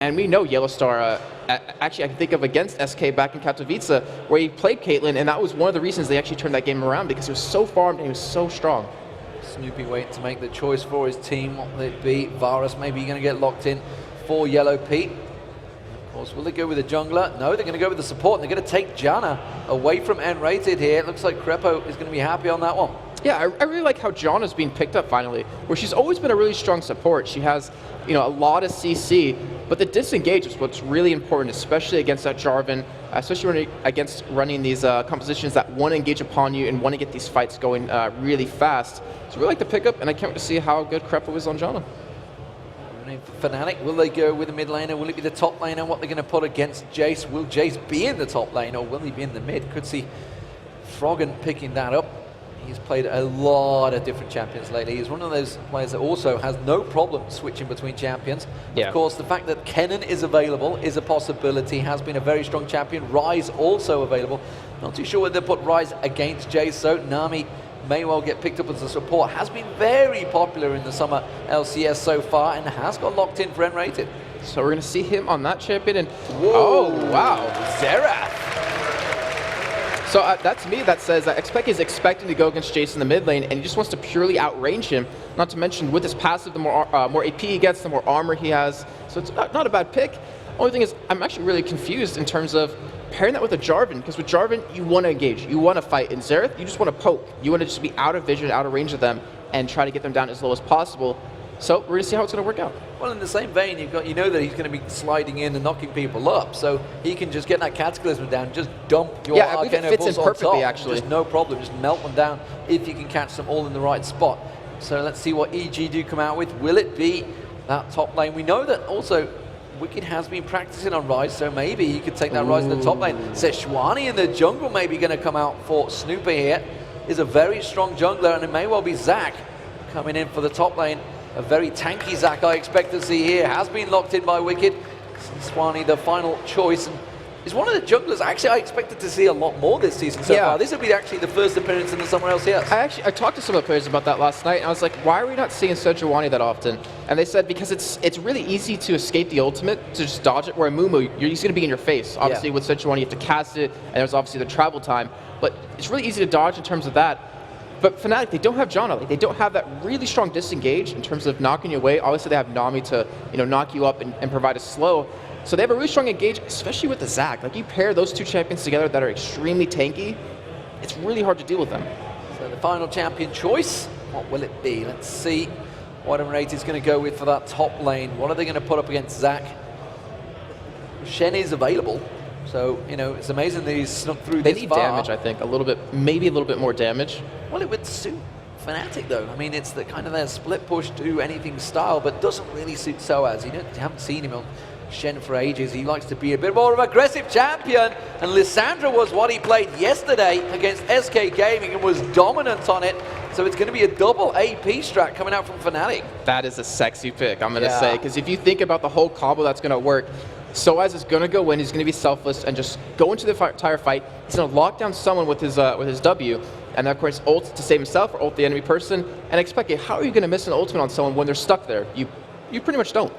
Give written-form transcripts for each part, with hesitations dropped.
And we know YellOwStaR, actually I can think of against SK back in Katowice, where he played Caitlyn, and that was one of the reasons they actually turned that game around, because he was so farmed and he was so strong. Snoopeh waiting to make the choice for his team. What will it be? Varus maybe going to get locked in for Yellowpete. Of course, will they go with the jungler? No, they're going to go with the support, and they're going to take Janna away from nRated here. It looks like Krepo is going to be happy on that one. Yeah, I really like how Janna's being picked up finally, where she's always been a really strong support. She has, you know, a lot of CC, but the disengage is what's really important, especially against that Jarvan, especially against running these compositions that want to engage upon you and want to get these fights going really fast. So I really like the pickup, and I can't wait to see how good Krepo is on Janna. For Fnatic, will they go with the mid laner? Will it be the top laner? What they're going to put against Jace? Will Jace be in the top lane, or will he be in the mid? Could see Froggen picking that up. He's played a lot of different champions lately. He's one of those players that also has no problem switching between champions. Yeah. Of course, the fact that Kennen is available is a possibility. Has been a very strong champion. Ryze also available. Not too sure whether they put Ryze against Jace, so Nami may well get picked up as a support. Has been very popular in the summer LCS so far and has got locked in for nRated. So we're going to see him on that champion. And whoa, oh, wow. Xerath. So that's me that says that xPeke is expecting to go against Jace in the mid lane, and he just wants to purely outrange him. Not to mention, with his passive, the more AP he gets, the more armor he has. So it's not a bad pick. Only thing is, I'm actually really confused in terms of pairing that with a Jarvan, because with Jarvan, you want to engage, you want to fight. In Xerath, you just want to poke. You want to just be out of vision, out of range of them, and try to get them down as low as possible. So we're going to see how it's going to work out. Well, in the same vein, you know that he's going to be sliding in and knocking people up, so he can just get that Cataclysm down, just dump your Arcane Pulse on top, actually. Just no problem, just melt them down if you can catch them all in the right spot. So let's see what EG do come out with. Will it be that top lane? We know that also Wickd has been practicing on Ryze, so maybe he could take that Ryze in the top lane. Sejuani in the jungle maybe going to come out for Snoopeh here. Is a very strong jungler, and it may well be Zac coming in for the top lane. A very tanky Zac I expect to see here. Has been locked in by Wickd. Sejuani the final choice. And is one of the junglers actually I expected to see a lot more this season so far. This will be actually the first appearance in the summer LCS. I talked to some of the players about that last night, and I was like, why are we not seeing Sejuani that often? And they said because it's really easy to escape the ultimate, to just dodge it, where a Mumu, he's going to be in your face. Obviously with Sejuani you have to cast it, and there's obviously the travel time, but it's really easy to dodge in terms of that. But Fnatic, they don't have Janna. Like, they don't have that really strong disengage in terms of knocking you away. Obviously, they have Nami to knock you up and provide a slow. So they have a really strong engage, especially with the Zac. Like, you pair those two champions together that are extremely tanky, it's really hard to deal with them. So the final champion choice, what will it be? Let's see what nRated is going to go with for that top lane. What are they going to put up against Zac? Shen is available. So, it's amazing that he's snuck through this far. They need damage, I think, a little bit, maybe a little bit more damage. Well, it would suit Fnatic, though. I mean, it's the kind of their split push do anything style, but doesn't really suit sOAZ. You haven't seen him on Shen for ages. He likes to be a bit more of an aggressive champion, and Lissandra was what he played yesterday against SK Gaming and was dominant on it. So it's going to be a double AP strat coming out from Fnatic. That is a sexy pick, I'm going to say, because if you think about the whole combo that's going to work, sOAZ is going to go in, he's going to be selfless and just go into the entire fight. He's going to lock down someone with his W, and then of course ult to save himself or ult the enemy person. And xPeke, how are you going to miss an ultimate on someone when they're stuck there? You pretty much don't.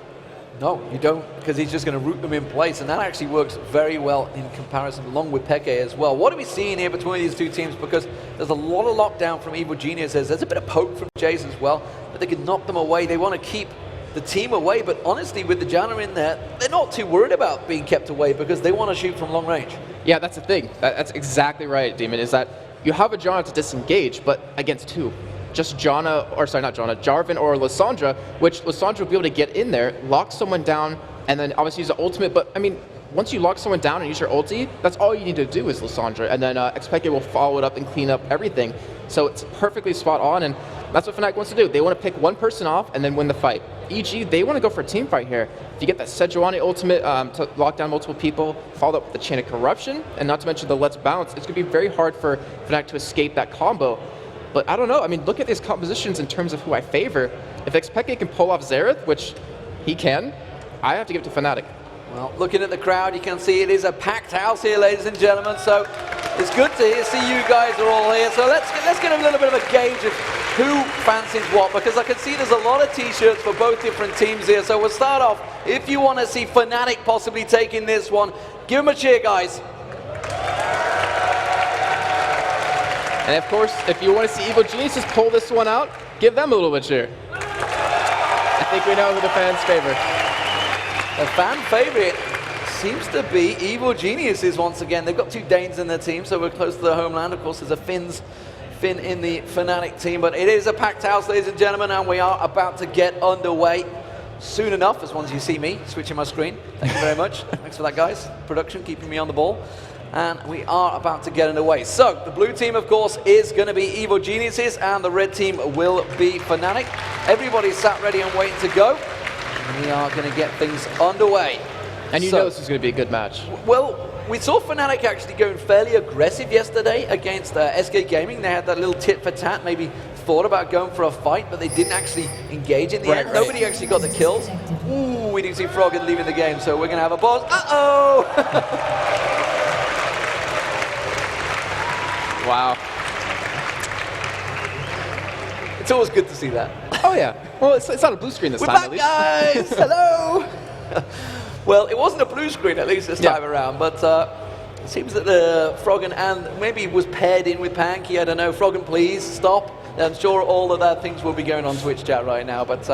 No, you don't, because he's just going to root them in place, and that actually works very well in comparison, along with Peke as well. What are we seeing here between these two teams? Because there's a lot of lockdown from Evil Genius. There's a bit of poke from Jace as well, but they can knock them away. They want to keep the team away, but honestly, with the Janna in there, they're not too worried about being kept away because they want to shoot from long range. Yeah, that's the thing. That's exactly right, Demon, is that you have a Janna to disengage, but against who? Just Janna, or sorry, not Janna, Jarvan or Lissandra, which Lissandra will be able to get in there, lock someone down, and then obviously use the ultimate, but I mean, once you lock someone down and use your ulti, that's all you need to do is Lissandra, and then xPeke will follow it up and clean up everything. So it's perfectly spot on, and that's what Fnatic wants to do. They want to pick one person off and then win the fight. EG, they want to go for a team fight here. If you get that Sejuani ultimate to lock down multiple people, followed up with the Chain of Corruption, and not to mention the Let's Bounce, it's going to be very hard for Fnatic to escape that combo. But I don't know. I mean, look at these compositions in terms of who I favor. If xPeke can pull off Xerath, which he can, I have to give it to Fnatic. Well, looking at the crowd, you can see it is a packed house here, ladies and gentlemen. So it's good to see you guys are all here. So let's get a little bit of a gauge of who fancies what, because I can see there's a lot of t-shirts for both different teams here. So we'll start off if you want to see Fnatic possibly taking this one, give them a cheer, guys. And of course, if you want to see Evil Geniuses pull this one out, give them a little bit of cheer. I think we know who the fans favor. The fan favorite seems to be Evil Geniuses once again. They've got 2 Danes in their team, so we're close to the homeland. Of course, there's a Finn in the Fnatic team, but it is a packed house, ladies and gentlemen, and we are about to get underway soon enough, as long as you see me switching my screen. Thank you very much. Thanks for that, guys. Production keeping me on the ball. And we are about to get underway. So, the blue team, of course, is going to be Evil Geniuses, and the red team will be Fnatic. Everybody's sat ready and waiting to go. And we are going to get things underway. And you know this is going to be a good match. Well, we saw Fnatic actually going fairly aggressive yesterday against SK Gaming. They had that little tit for tat, maybe thought about going for a fight, but they didn't actually engage in the end. Nobody actually got the kills. Ooh, we didn't see Froggen leaving the game, so we're going to have a pause. Uh-oh! Wow. It's always good to see that. Oh, yeah. Well, it's not a blue screen this We're time, back, at least. guys! Hello! Well, it wasn't a blue screen, at least this time around, but it seems that the Froggen and maybe was paired in with Panky. I don't know. Froggen, please stop. I'm sure all of that things will be going on Twitch chat right now, but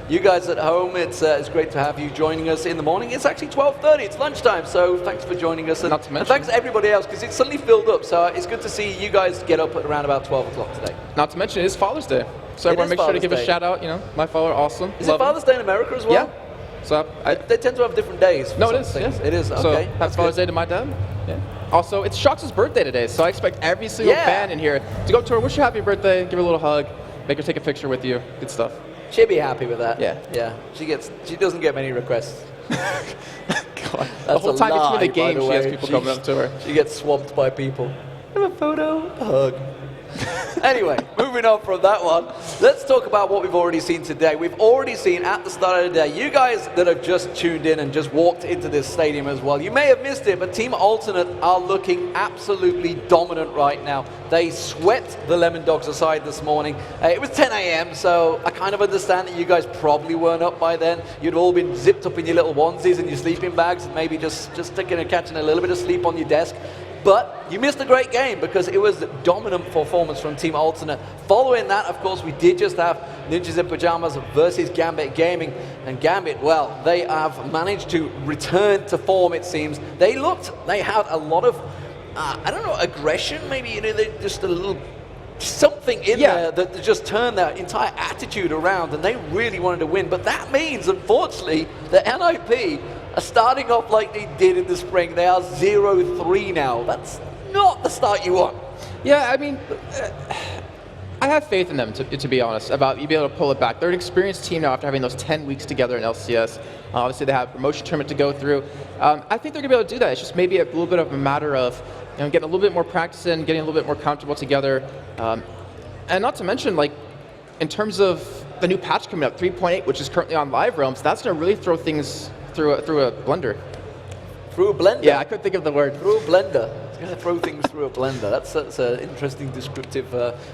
you guys at home, it's great to have you joining us in the morning. It's actually 12:30, it's lunchtime, so thanks for joining us. And thanks to everybody else, because it's suddenly filled up, so it's good to see you guys get up at around about 12 o'clock today. Not to mention, it is Father's Day, so everyone make sure to give a shout out, you know, my father, awesome. Is it Father's Day in America as well? Yeah. So they tend to have different days. No, it is, yes. It is, okay. So happy Father's Day to my dad. Yeah. Also, it's Shox' birthday today, so I expect every single fan in here to go up to her, wish her happy birthday, give her a little hug, make her take a picture with you. Good stuff. She'll be happy with that. Yeah. Yeah. She doesn't get many requests. God. The whole time between the games, she has people coming up to her. She gets swamped by people. Have a photo, a hug. Anyway, moving on from that one, let's talk about what we've already seen today. We've already seen at the start of the day, you guys that have just tuned in and just walked into this stadium as well, you may have missed it, but Team Alternate are looking absolutely dominant right now. They swept the Lemon Dogs aside this morning. It was 10 a.m., so I kind of understand that you guys probably weren't up by then. You'd all been zipped up in your little onesies and your sleeping bags, and maybe just sticking and catching a little bit of sleep on your desk. But you missed a great game because it was dominant performance from Team Alternate. Following that, of course, we did just have Ninjas in Pajamas versus Gambit Gaming. And Gambit, well, they have managed to return to form, it seems. They had a lot of, I don't know, aggression, maybe, you know, they just a little something in there that just turned their entire attitude around, and they really wanted to win. But that means, unfortunately, that NIP are starting off like they did in the spring. They are 0-3 now. That's not the start you want. Yeah, I mean, I have faith in them, to be honest, about you being able to pull it back. They're an experienced team now after having those 10 weeks together in LCS. Obviously, they have a promotion tournament to go through. I think they're going to be able to do that. It's just maybe a little bit of a matter of getting a little bit more practice in, getting a little bit more comfortable together. And not to mention, like, in terms of the new patch coming up, 3.8, which is currently on Live Realms, that's going to really throw things through a blender. Through a blender? Yeah, I couldn't think of the word. Through a blender. It's going to throw things through a blender. That's an interesting descriptive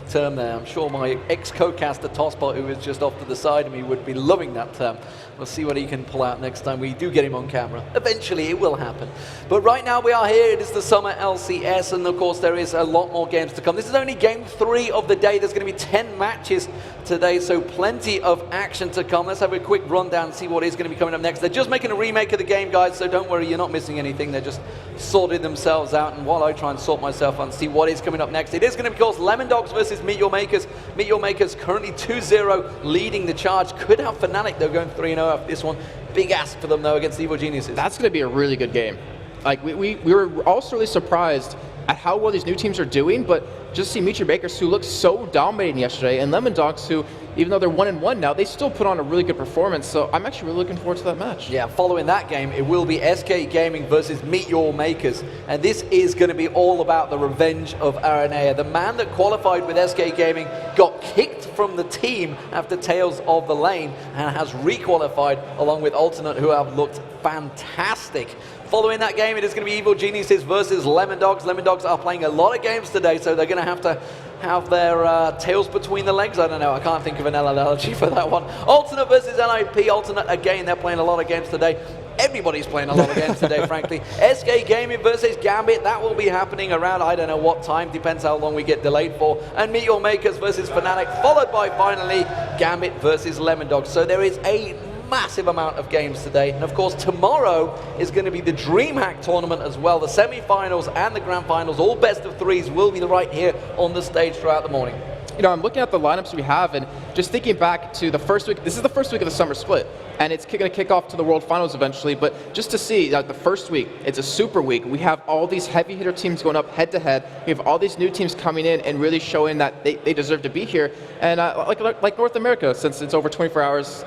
term there. I'm sure my ex-co-caster Tosspot, who is just off to the side of me, would be loving that term. We'll see what he can pull out next time we do get him on camera. Eventually, it will happen. But right now, we are here. It is the Summer LCS, and of course, there is a lot more games to come. This is only game 3 of the day. There's going to be 10 matches today, so plenty of action to come. Let's have a quick rundown and see what is going to be coming up next. They're just making a remake of the game, guys, so don't worry, you're not missing anything. They're just sorting themselves out, and while I try and sort myself out and see what is coming up next, it is going to be, of course, Lemon Dogs versus Meet Your Makers. Meet Your Makers currently 2-0 leading the charge. Could have Fnatic, though, going 3-0 after this one. Big ask for them, though, against Evil Geniuses. That's going to be a really good game. Like, we were also really surprised at how well these new teams are doing, but just see Meet Your Makers, who looked so dominating yesterday, and Lemon Dogs, who, even though they're 1-1 now, they still put on a really good performance. So I'm actually really looking forward to that match. Yeah, following that game, it will be SK Gaming versus Meet Your Makers. And this is going to be all about the revenge of Aranea. The man that qualified with SK Gaming got kicked from the team after Tales of the Lane and has re-qualified along with Alternate, who have looked fantastic. Following that game, it is going to be Evil Geniuses versus Lemon Dogs. Lemon Dogs are playing a lot of games today, so they're going to have to have their tails between the legs. I don't know. I can't think of an analogy for that one. Alternate versus NIP. Alternate, again, they're playing a lot of games today. Everybody's playing a lot of games today, frankly. SK Gaming versus Gambit. That will be happening around, I don't know what time. Depends how long we get delayed for. And Meet Your Makers versus Fnatic, followed by, finally, Gambit versus Lemon Dog. So there is a massive amount of games today. And of course, tomorrow is going to be the Dreamhack tournament as well. The semi-finals and the grand finals, all best of threes, will be right here on the stage throughout the morning. You know, I'm looking at the lineups we have, and just thinking back to the first week. This is the first week of the summer split, and it's going to kick off to the World Finals eventually. But just to see the first week, it's a super week. We have all these heavy hitter teams going up head to head. We have all these new teams coming in and really showing that they deserve to be here. And like North America, since it's over 24 hours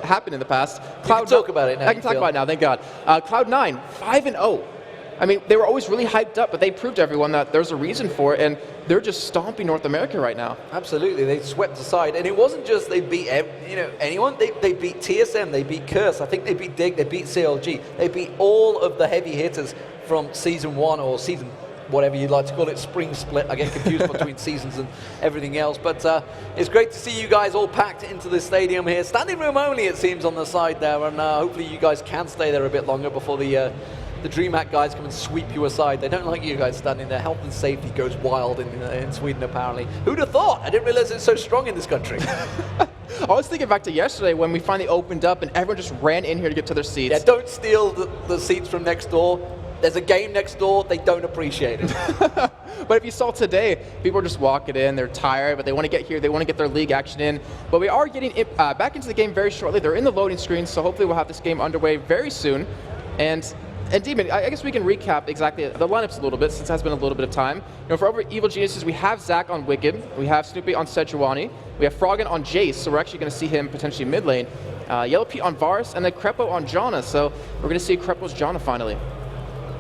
happened in the past. You can talk about it now. I can talk about it now. Thank God. Cloud9, 5-0. I mean, they were always really hyped up, but they proved to everyone that there's a reason for it, and they're just stomping North America right now. Absolutely, they swept aside, and it wasn't just they beat anyone. They beat TSM, they beat Curse, I think they beat Dig, they beat CLG, they beat all of the heavy hitters from season 1 or season whatever you'd like to call it, spring split. I get confused between seasons and everything else. But it's great to see you guys all packed into the stadium here. Standing room only, it seems, on the side there, and hopefully you guys can stay there a bit longer before the Dreamhack guys come and sweep you aside. They don't like you guys standing there. Health and safety goes wild in Sweden, apparently. Who'd have thought? I didn't realize it's so strong in this country. I was thinking back to yesterday when we finally opened up and everyone just ran in here to get to their seats. Yeah, don't steal the seats from next door. There's a game next door. They don't appreciate it. But if you saw today, people are just walking in. They're tired, but they want to get here. They want to get their league action in. But we are getting back into the game very shortly. They're in the loading screen, so hopefully we'll have this game underway very soon. And Demon, I guess we can recap exactly the lineups a little bit, since it has been a little bit of time. You know, for over Evil Geniuses, we have Zach on Wickd, we have Snoopeh on Sejuani, we have Froggen on Jace, so we're actually going to see him potentially mid lane, Yellowpete on Vars, and then Krepo on Janna, so we're going to see Krepo's Janna finally.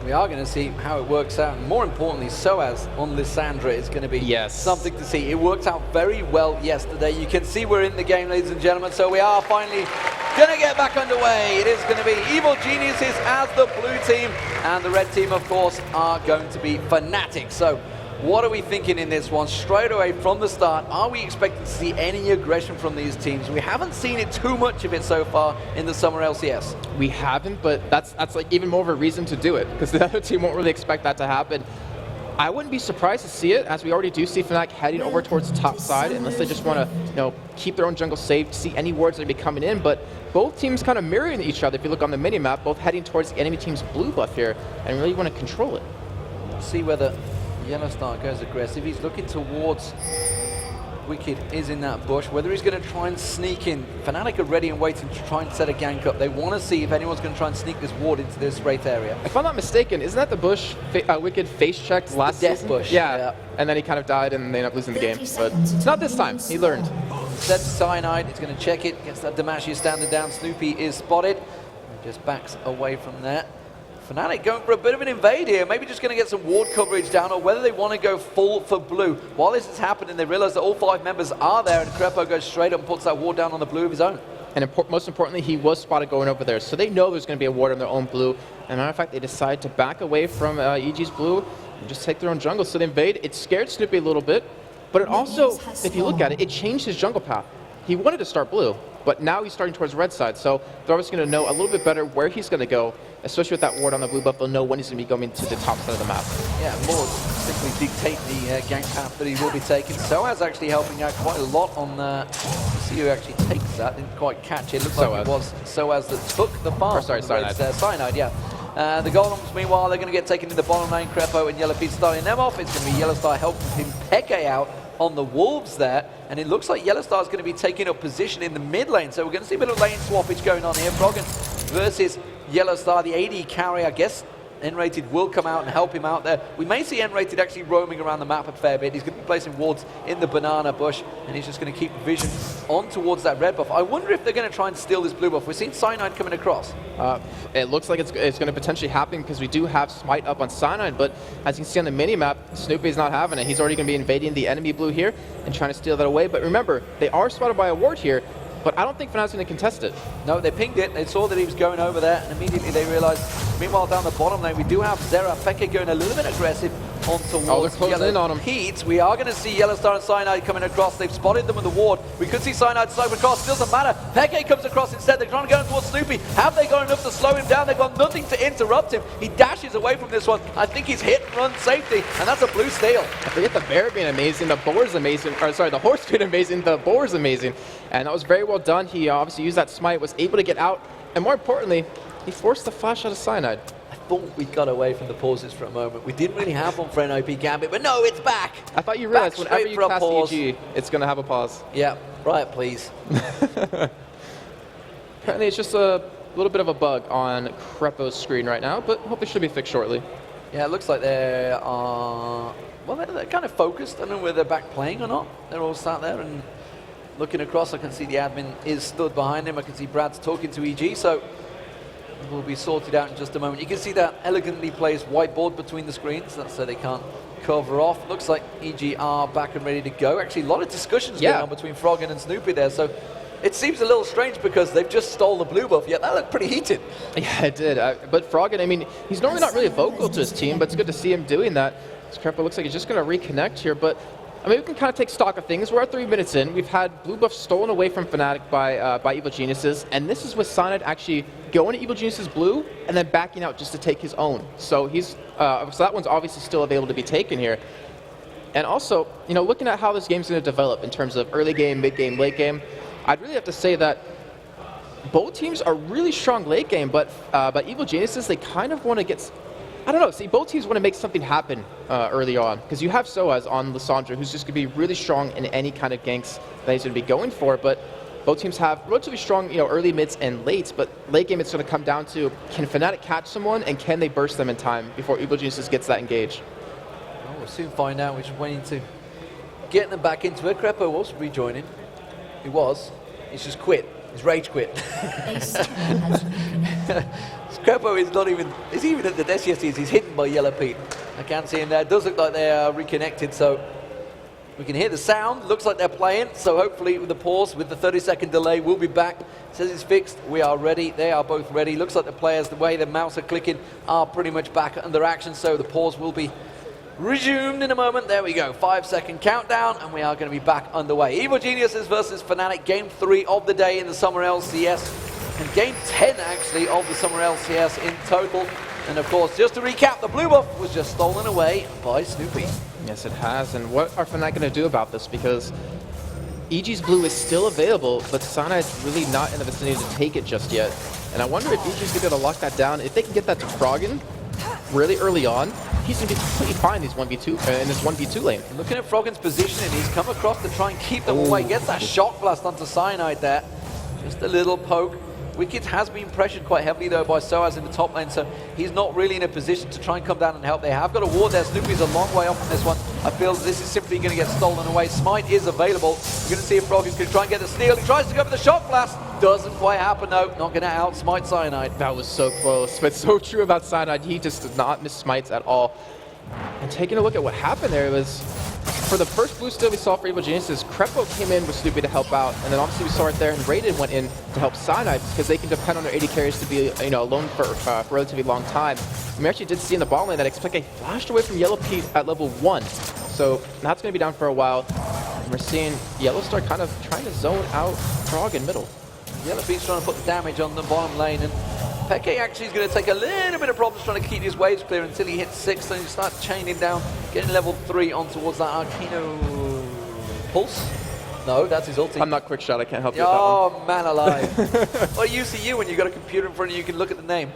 We are going to see how it works out, and more importantly, sOAZ on Lissandra is going to be something to see. It worked out very well yesterday. You can see we're in the game, ladies and gentlemen, so we are finally going to get back underway. It is going to be Evil Geniuses as the blue team, and the red team, of course, are going to be Fnatic. So what are we thinking in this one? Straight away from the start, are we expecting to see any aggression from these teams? We haven't seen it too much of it so far in the summer LCS. We haven't, but that's like even more of a reason to do it, because the other team won't really expect that to happen. I wouldn't be surprised to see it, as we already do see Fnatic heading over towards the top side, unless they just want to, keep their own jungle safe, see any wards that may be coming in. But both teams kind of mirroring each other. If you look on the mini-map, both heading towards the enemy team's blue buff here, and really want to control it. See whether YellOwStaR goes aggressive. He's looking towards Wickd, is in that bush. Whether he's going to try and sneak in. Fnatic are ready and waiting to try and set a gank up. They want to see if anyone's going to try and sneak this ward into this Wraith area. If I'm not mistaken, isn't that the bush Wickd face checked last death season? bush. Yeah, and then he kind of died and they ended up losing the game. But it's not this time. He learned. Instead, Cyanide is going to check it. Gets that Demacia standing down. Snoopeh is spotted. He just backs away from there. Fnatic going for a bit of an invade here, maybe just going to get some ward coverage down, or whether they want to go full for blue. While this is happening, they realize that all 5 members are there, and Krepo goes straight up and puts that ward down on the blue of his own. And most importantly, he was spotted going over there, so they know there's going to be a ward on their own blue. And matter of fact, they decide to back away from EG's blue and just take their own jungle. So they invade. It scared Snoopeh a little bit, but it also, if you look at it, it changed his jungle path. He wanted to start blue, but now he's starting towards red side, so they're obviously going to know a little bit better where he's going to go, especially with that ward on the blue buff. They'll know when he's going to be going to the top side of the map. Yeah, more simply dictate the gank path that he will be taking. sOAZ actually helping out quite a lot on see who actually takes that. Didn't quite catch it. Looks like it was sOAZ that took the farm. Sorry, Cyanide. Cyanide, yeah. The Golems, meanwhile, they're going to get taken to the bottom lane. Krepo and YellOwPete starting them off. It's going to be YellOwStaR helping xPeke out on the Wolves there, and it looks like YellOwStaR is going to be taking up position in the mid lane, so we're going to see a bit of lane swappage going on here. Froggen versus YellOwStaR, the AD carry, I guess. nRated will come out and help him out there. We may see nRated actually roaming around the map a fair bit. He's going to be placing wards in the banana bush, and he's just going to keep vision on towards that red buff. I wonder if they're going to try and steal this blue buff. We've seen Cyanide coming across. It looks like it's going to potentially happen, because we do have Smite up on Cyanide, but as you can see on the mini-map, Snoopeh's not having it. He's already going to be invading the enemy blue here and trying to steal that away. But remember, they are spotted by a ward here, but I don't think Fnatic's going to contest it. No, they pinged it. They saw that he was going over there, and immediately they realized, meanwhile, down the bottom lane, we do have xPeke going a little bit aggressive on towards Yellowpete. We are going to see YellOwStaR and Cyanide coming across. They've spotted them with the ward. We could see Cyanide slow across. Doesn't matter. PeKe comes across instead. They're trying to go towards Snoopeh. Have they got enough to slow him down? They've got nothing to interrupt him. He dashes away from this one. I think he's hit and run safety, and that's a blue steal. I forget the bear being amazing, the boar's amazing, or sorry, the horse being amazing, the boar's amazing. And that was very well done. He obviously used that smite, was able to get out, and more importantly, he forced the flash out of Cyanide. I thought we got away from the pauses for a moment. We didn't really have one for an OP Gambit, but no, it's back. I thought you realized whenever you cast EG, it's going to have a pause. Yeah, right, please. Apparently it's just a little bit of a bug on Krepo's screen right now, but hopefully it should be fixed shortly. Yeah, it looks like they're, well, they're kind of focused. I don't know whether they're back playing or not. They're all sat there and looking across. I can see the admin is stood behind him. I can see Brad's talking to EG, so will be sorted out in just a moment. You can see that elegantly placed whiteboard between the screens. That's so they can't cover off. Looks like EG are back and ready to go. Actually, a lot of discussions going on between Froggen and Snoopeh there. So it seems a little strange because they've just stole the blue buff. Yet that looked pretty heated. Yeah, it did. But Froggen, I mean, he's normally not really vocal to his team, but it's good to see him doing that. Krepo looks like he's just going to reconnect here, but I mean, we can kind of take stock of things. We're at 3 minutes in. We've had blue buff stolen away from Fnatic by Evil Geniuses, and this is with Cyanide actually going to Evil Geniuses blue and then backing out just to take his own. So he's so that one's obviously still available to be taken here. And also, you know, looking at how this game's going to develop in terms of early game, mid game, late game, I'd really have to say that both teams are really strong late game, but Evil Geniuses, they kind of want to get. I don't know. See, both teams want to make something happen early on, because you have sOAZ on Lissandra, who's just going to be really strong in any kind of ganks that he's going to be going for. But both teams have relatively strong, you know, early, mids, and lates. But late game, it's going to come down to, can Fnatic catch someone, and can they burst them in time before Evil Geniuses gets that engage? Well, we'll soon find out. We're just waiting to get them back into it. Krepo was rejoining. He was. He's just quit. He's rage quit. Krepo is not even, he's even at the SCSs, he's hidden by Yellowpete. I can't see him there. It does look like they are reconnected, so we can hear the sound. Looks like they're playing, so hopefully with the pause, with the 30-second delay, we'll be back. Says it's fixed. We are ready. They are both ready. Looks like the players, the way the mouse are clicking, are pretty much back under action, so the pause will be resumed in a moment. There we go. 5-second countdown, and we are going to be back underway. Evil Geniuses versus Fnatic, game 3 of the day in the Summer LCS. And game 10, actually, of the Summer LCS in total. And, of course, just to recap, the blue buff was just stolen away by Snoopeh. Yes, it has. And what are Fnatic going to do about this? Because EG's blue is still available, but Cyanide's really not in the vicinity to take it just yet. And I wonder if EG's going to be able to lock that down. If they can get that to Froggen really early on, he's going to be completely fine in this 1v2 lane. Looking at Froggen's positioning, he's come across to try and keep them away. Gets that shock blast onto Cyanide there. Just a little poke. Wickd has been pressured quite heavily, though, by sOAZ in the top lane, so he's not really in a position to try and come down and help. They have got a ward there. Snoopeh's a long way off from this one. I feel this is simply going to get stolen away. Smite is available. We're going to see if Froggen can try and get the steal. He tries to go for the shock blast. Doesn't quite happen, though. Not going to outsmite Cyanide. That was so close, but so true about Cyanide. He just did not miss smites at all. And taking a look at what happened there, it was for the first blue steal we saw for Evil Geniuses, Krepo came in with Snoopeh to help out, and then obviously we saw it there, and nRated went in to help Cyanide because they can depend on their AD carries to be, you know, alone for a relatively long time. And we actually did see in the bottom lane that xPeke flashed away from Yellowpete at level 1, so that's going to be down for a while. And we're seeing YellOwStaR kind of trying to zone out Froggen middle. Yellowpete's trying to put the damage on the bottom lane, and Peke actually is going to take a little bit of problems trying to keep his waves clear until he hits 6, then he starts chaining down, getting level 3 on towards that Arcano Pulse. No, that's his ulti. I'm not quick shot, I can't help you with that one. Oh, man alive. Well, you see you when you've got a computer in front of you, you can look at the name.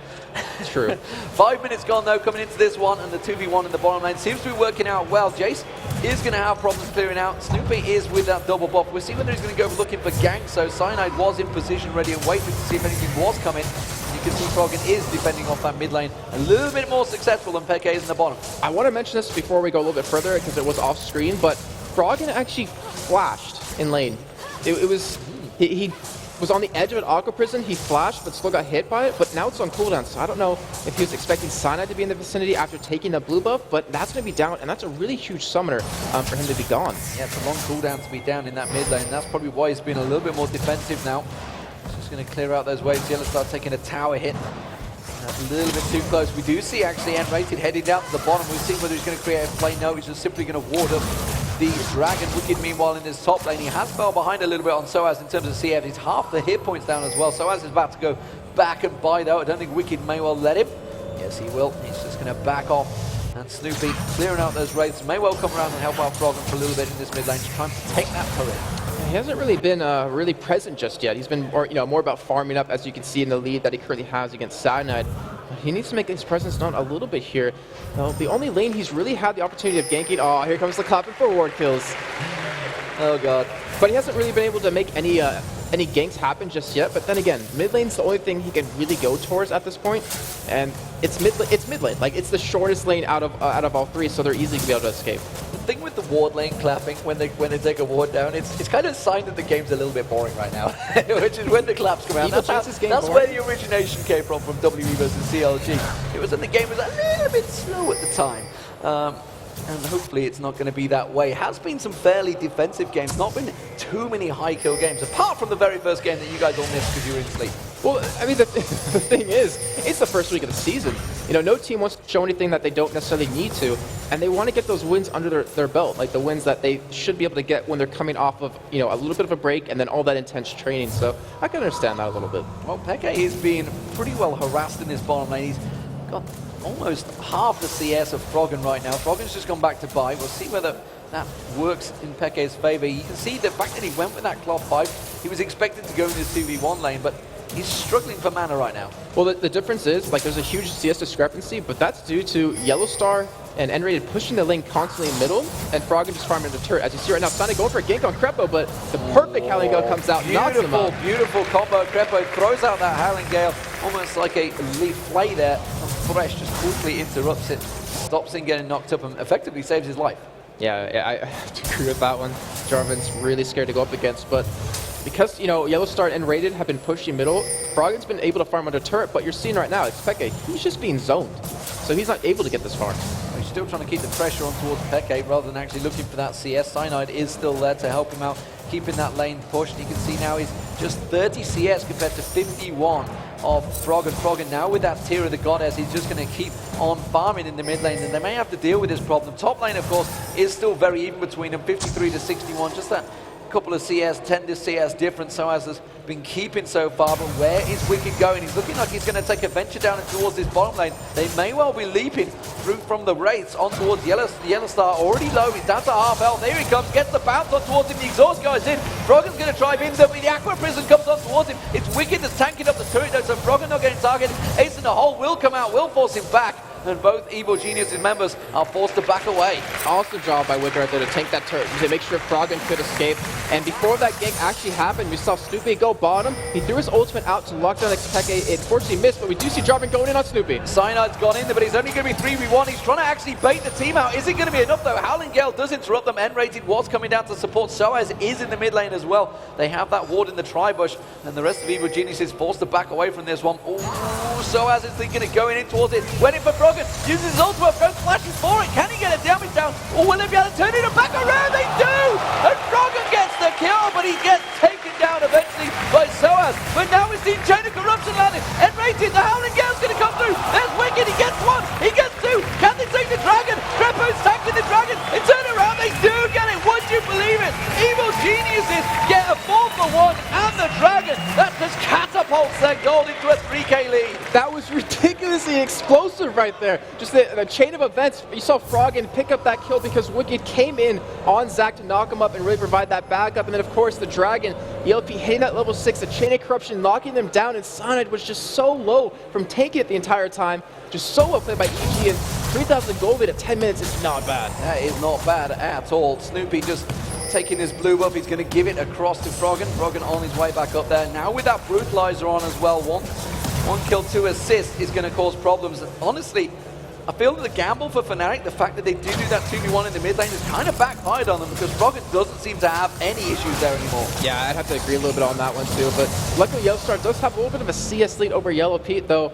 True. 5 minutes gone, though, coming into this one, and the 2v1 in the bottom lane seems to be working out well. Jace is going to have problems clearing out. Snoopeh is with that double buff. We'll see whether he's going to go looking for gank, so Cyanide was in position, ready and waiting to see if anything was coming. You can see Froggen is defending off that mid lane a little bit more successful than Peke is in the bottom. I want to mention this before we go a little bit further because it was off screen, but Froggen actually flashed in lane. He was on the edge of an Aqua Prison, he flashed but still got hit by it, but now it's on cooldown, so I don't know if he was expecting Cyanide to be in the vicinity after taking the blue buff, but that's going to be down, and that's a really huge summoner for him to be gone. Yeah, it's a long cooldown to be down in that mid lane, that's probably why he's been a little bit more defensive now. Just going to clear out those waves. YellOwStaR taking a tower hit. That's a little bit too close. We do see actually nRated heading down to the bottom. We'll see whether he's going to create a play. No, he's just simply going to ward up the Dragon. Wickd, meanwhile, in his top lane. He has fell behind a little bit on sOAZ in terms of CF. He's half the hit points down as well. sOAZ is about to go back and buy though. I don't think Wickd may well let him. Yes, he will. He's just going to back off. And Snoopeh clearing out those wraiths. May well come around and help out Froggen for a little bit in this mid lane, trying to take that turret. He hasn't really been really present just yet. He's been more, more about farming up, as you can see in the lead that he currently has against Cyanide. He needs to make his presence known a little bit here. The only lane he's really had the opportunity of ganking. Oh, here comes the clapping for ward kills. Oh god. But he hasn't really been able to make any ganks happen just yet. But then again, mid lane's the only thing he can really go towards at this point, and it's mid lane. Like, it's the shortest lane out of all three, so they're easy to be able to escape. The thing with the ward lane clapping when they take a ward down, it's kind of a sign that the game's a little bit boring right now, which is when the claps come out. That's where the origination came from WE versus CLG. It was when the game was a little bit slow at the time. And hopefully it's not going to be that way. It has been some fairly defensive games, not been too many high kill games, apart from the very first game that you guys all missed because you were in sleep. Well, I mean, the thing is, it's the first week of the season. No team wants to show anything that they don't necessarily need to, and they want to get those wins under their belt, like the wins that they should be able to get when they're coming off of, a little bit of a break and then all that intense training. So I can understand that a little bit. Well, Peke is being pretty well harassed in this bottom lane. He's got almost half the CS of Froggen right now. Froggen's just gone back to buy. We'll see whether that works in Peke's favor. You can see the fact that he went with that cloth pipe. He was expected to go in this 2v1 lane, but he's struggling for mana right now. Well, the difference is, like, there's a huge CS discrepancy, but that's due to YellOwStaR and nRated pushing the lane constantly in middle, and Froggen just farming the turret. As you see right now, Sonic going for a gank on Krepo, but the perfect Howling Gale comes out, knocks him out. Beautiful combo. Krepo throws out that Howling Gale, almost like a leaf play there. Thresh just quickly interrupts it, stops him getting knocked up, and effectively saves his life. Yeah, I have to agree with that one. Jarvan's really scared to go up against, but because, YellOwStaR and nRated have been pushing middle, Froggen's been able to farm under turret, but you're seeing right now, xPeke, he's just being zoned. So he's not able to get this far. He's still trying to keep the pressure on towards Peke rather than actually looking for that CS. Cyanide is still there to help him out, keeping that lane pushed. You can see now he's just 30 CS compared to 51 of Froggen. Froggen now with that tier of the goddess, he's just going to keep on farming in the mid lane, and they may have to deal with this problem. Top lane, of course, is still very even between them, 53 to 61, just that couple of CS, 10 to CS difference sOAZ has been keeping so far, but where is Wickd going? He's looking like he's going to take a venture down towards this bottom lane. They may well be leaping through from the wraiths on towards YellOwStaR, already low, he's down to half health. There he comes, gets the bounce on towards him, the exhaust guy's in. Froggen's going to drive in, the Aqua Prison comes on towards him. It's Wickd that's tanking up the turret though, so Froggen not getting targeted. Ace in the hole will come out, will force him back, and both Evil Genius's members are forced to back away. Awesome job by Wickd right there to tank that turret, to make sure Froggen could escape. And before that gank actually happened, we saw Snoopeh go bottom. He threw his ultimate out to lock down xPeke. It unfortunately missed, but we do see Jarvan going in on Snoopeh. Cyanide's gone in there, but he's only going to be 3v1. He's trying to actually bait the team out. Is it going to be enough though? Howling Gale does interrupt them. nRated was coming down to support. sOAZ is in the mid lane as well. They have that ward in the tri-bush, and the rest of Evil Genius is forced to back away from this one. Ooh, sOAZ is thinking of going in towards it. Went in for Froggen, uses his ultimate, goes flashes for it. Can he get a damage down? Or will they be able to turn it back around? They do! And Froggen gets the kill, but he gets taken down eventually by sOAZ. But now we're seeing Chain of Corruption landing. nRated, the Howling Gale's going to come through. There's Wickd, he gets one, he gets two. Can they take the Dragon? Krepo's tanking the Dragon. They turn around, they do get it. Would you believe it? Evil Geniuses get a 4-for-1 and the Dragon. That just catapults their goal into a 3K lead. That was ridiculously explosive right there. Just the chain of events. You saw Froggen pick up that kill because Wickd came in on Zach to knock him up and really provide that backup. And then, of course, the Dragon, Yellowpete hitting that level 6, the Chain of Corruption, knocking them down. And Cyanide was just so low from taking it the entire time. Just so well played by EG, and 3,000 gold lead at 10 minutes is not bad. That is not bad at all. Snoopeh just taking his blue buff. He's going to give it across to Froggen. Froggen on his way back up there. Now with that Brutalizer on as well. One kill, 2 assists is going to cause problems. Honestly, I feel that the gamble for Fnatic, the fact that they do that 2v1 in the mid lane, is kind of backfired on them because Froggen doesn't seem to have any issues there anymore. Yeah, I'd have to agree a little bit on that one too. But luckily, YellOwStaR does have a little bit of a CS lead over Yellowpete, though.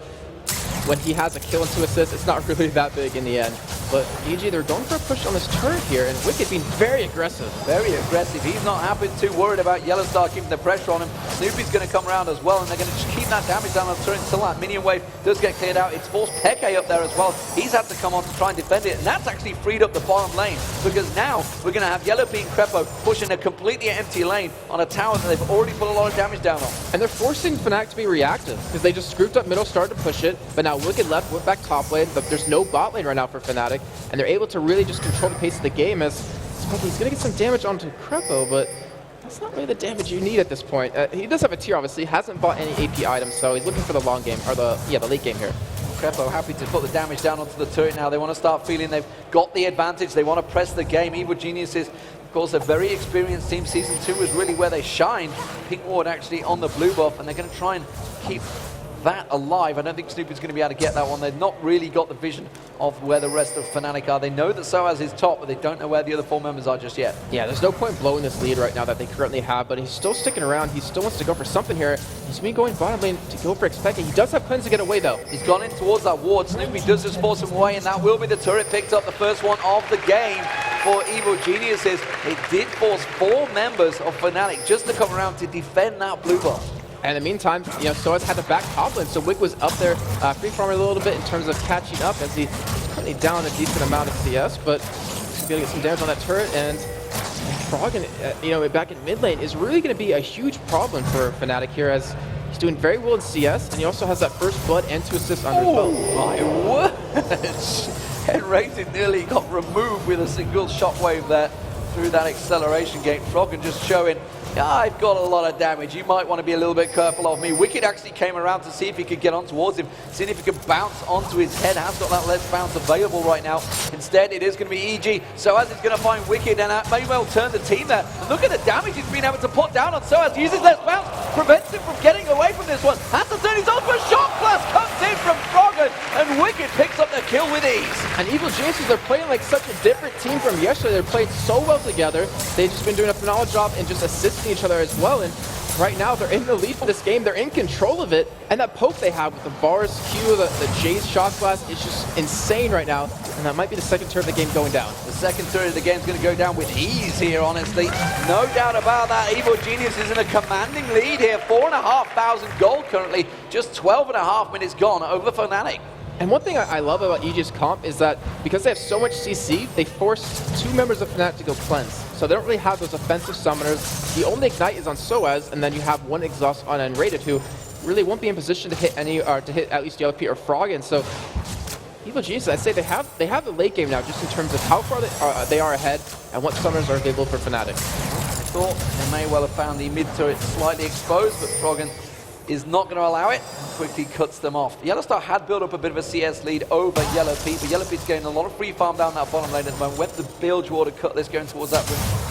When he has a kill and 2 assists, it's not really that big in the end. But EG, they're going for a push on this turret here, and Wickd being very aggressive. Very aggressive. He's not happy, too worried about YellOwStaR keeping the pressure on him. Snoopeh's going to come around as well, and they're going to just keep keep that damage down on the turret until that minion wave does get cleared out. It's Voorspoels up there as well. He's had to come on to try and defend it, and that's actually freed up the bottom lane, because now we're going to have Yellowpete and Krepo pushing a completely empty lane on a tower that they've already put a lot of damage down on. And they're forcing Fnatic to be reactive, because they just scooped up middle, started to push it, but now Wickd left, went back top lane, but there's no bot lane right now for Fnatic, and they're able to really just control the pace of the game as xPeke, he's going to get some damage onto Krepo, but that's not really the damage you need at this point. He does have a tier, obviously, hasn't bought any AP items, so he's looking for the long game, or the late game here. Krepo happy to put the damage down onto the turret now. They want to start feeling they've got the advantage. They want to press the game. Evil Geniuses, of course, a very experienced team. Season 2 was really where they shined. Pink Ward actually on the blue buff, and they're going to try and keep that alive. I don't think Snoopeh is going to be able to get that one. They've not really got the vision of where the rest of Fnatic are. They know that sOAZ is top, but they don't know where the other 4 members are just yet. Yeah, there's no point blowing this lead right now that they currently have, but he's still sticking around. He still wants to go for something here. He's been going bottom lane to go for xPeke. He does have plans to get away, though. He's gone in towards that ward. Snoopeh does just force him away, and that will be the turret picked up, the first one of the game for Evil Geniuses. It did force 4 members of Fnatic just to come around to defend that blue buff. And in the meantime, sOAZ had the back top lane, so Wickd was up there free-farming a little bit in terms of catching up as he's currently down a decent amount of CS, but he's going to get some damage on that turret, and Froggen, back in mid lane is really going to be a huge problem for Fnatic here, as he's doing very well in CS, and he also has that first blood and 2 assists under his belt. My word! nRated nearly got removed with a single shockwave there through that acceleration gate. Froggen just showing, I've got a lot of damage. You might want to be a little bit careful of me. Wickd actually came around to see if he could get on towards him, seeing if he could bounce onto his head. Has got that let's bounce available right now. Instead, it is going to be EG. sOAZ is going to find Wickd, and that may well turn the team there. And look at the damage he's been able to put down on sOAZ. Uses let's bounce, prevents him from getting away from this one. Has to turn his own, but shock blast comes in from Froggen, and Wickd picks up the kill with ease. And Evil Geniuses are playing like such a different team from yesterday. They're playing so well together. They've just been doing a phenomenal job in just assisting each other as well, and right now they're in the lead for this game. They're in control of it, and that poke they have with the bars, Q, the Jay's shot blast is just insane right now, and that might be the second turret of the game going down. The second turret of the game is going to go down with ease here, honestly. No doubt about that. Evil Genius is in a commanding lead here. 4,500 gold currently, just 12.5 minutes gone over Fnatic. And one thing I love about EG's comp is that because they have so much CC, they force 2 members of Fnatic to go cleanse. So they don't really have those offensive summoners. The only ignite is on sOAZ, and then you have 1 exhaust on nRated, who really won't be in position to hit any, or to hit at least Yellowpete or Froggen. So Evil Geniuses, I'd say they have the late game now, just in terms of how far they are ahead and what summoners are available for Fnatic. I thought they may well have found the mid turret slightly exposed, but Froggen is not going to allow it, quickly cuts them off. YellOwStaR had built up a bit of a CS lead over Yellowpete, but Yellowpete's getting a lot of free farm down that bottom lane at the moment. Went the bilge water cutlass going towards that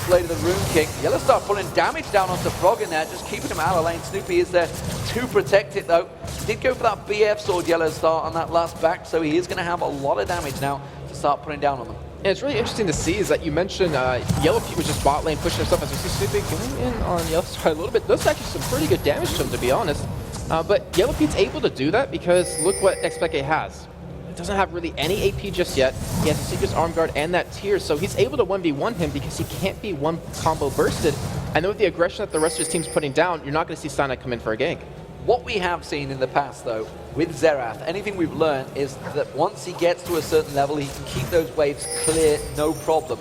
blade of the Rune King. YellOwStaR putting damage down onto Froggen there, just keeping him out of lane. Snoopeh is there to protect it though. Did go for that BF sword, YellOwStaR, on that last back, so he is going to have a lot of damage now to start putting down on them. And it's really interesting to see is that you mentioned Yellowpete was just bot lane pushing himself, as we see Snoopeh going in on YellOwStaR a little bit. Does actually some pretty good damage to him, to be honest. But Yellowpete's able to do that because look what xPeke has. It doesn't have really any AP just yet. He has a Seeker's Arm Guard and that tier, so he's able to 1v1 him because he can't be one combo bursted. And then with the aggression that the rest of his team's putting down, you're not going to see Cyanide come in for a gank. What we have seen in the past, though, with Xerath, anything we've learned is that once he gets to a certain level, he can keep those waves clear, no problem.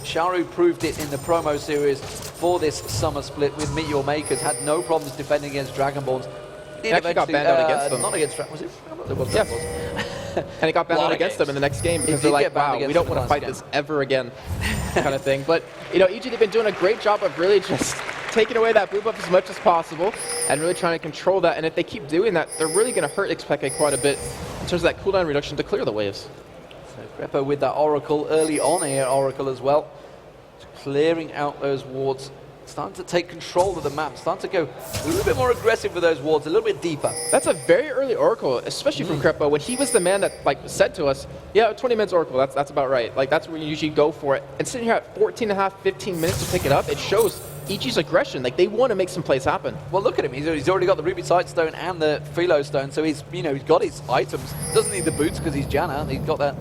Sharu proved it in the promo series for this summer split with Meteor Makers, had no problems defending against Dragonborns. He actually got banned out against them. Not against Dragonborns, was it? It was and he got banned out against them in the next game because they're like, wow, we don't want to fight this ever again, kind of thing. But, EG, they've been doing a great job of really just taking away that blue buff as much as possible and really trying to control that. And if they keep doing that, they're really going to hurt xPeke quite a bit in terms of that cooldown reduction to clear the waves. So Krepo with that Oracle early on here, Oracle as well, clearing out those wards. Starting to take control of the map, starting to go a little bit more aggressive with those wards, a little bit deeper. That's a very early Oracle, especially from Krepo, when he was the man that said to us, yeah, 20 minutes Oracle, that's about right. That's where you usually go for it. And sitting here at 14.5, 15 minutes to pick it up, it shows EG's aggression. They want to make some plays happen. Well, look at him. He's already got the Ruby Sightstone and the Philo Stone, so he's got his items. Doesn't need the boots because he's Janna. He's got that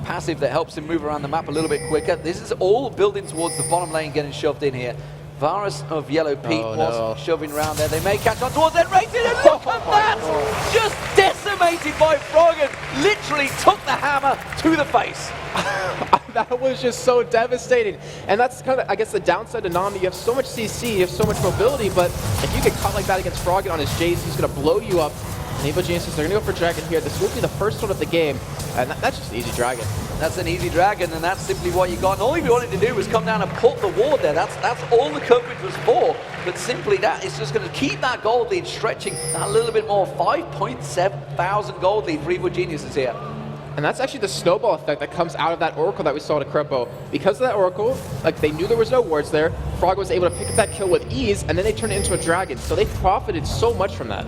passive that helps him move around the map a little bit quicker. This is all building towards the bottom lane getting shoved in here. Varus of YellowPete was shoving around there. They may catch on towards nRated, and look at that! Just decimated by Froggen. Literally took the hammer to the face. That was just so devastating. And that's kind of, I guess, the downside to Nami. You have so much CC, you have so much mobility, but if you get caught like that against Froggen on his Jace, he's going to blow you up. And Evil Geniuses, they're going to go for Dragon here. This will be the first one of the game, and that's just an easy Dragon. That's an easy Dragon, and that's simply what you got. And all you wanted to do was come down and put the ward there. That's all the coverage was for. But simply that is just going to keep that gold lead stretching a little bit more. 5.7 thousand gold lead for Evil Geniuses here. And that's actually the snowball effect that comes out of that Oracle that we saw to Krepo. Because of that Oracle, like, they knew there was no wards there, Froggen was able to pick up that kill with ease, and then they turned it into a Dragon. So they profited so much from that.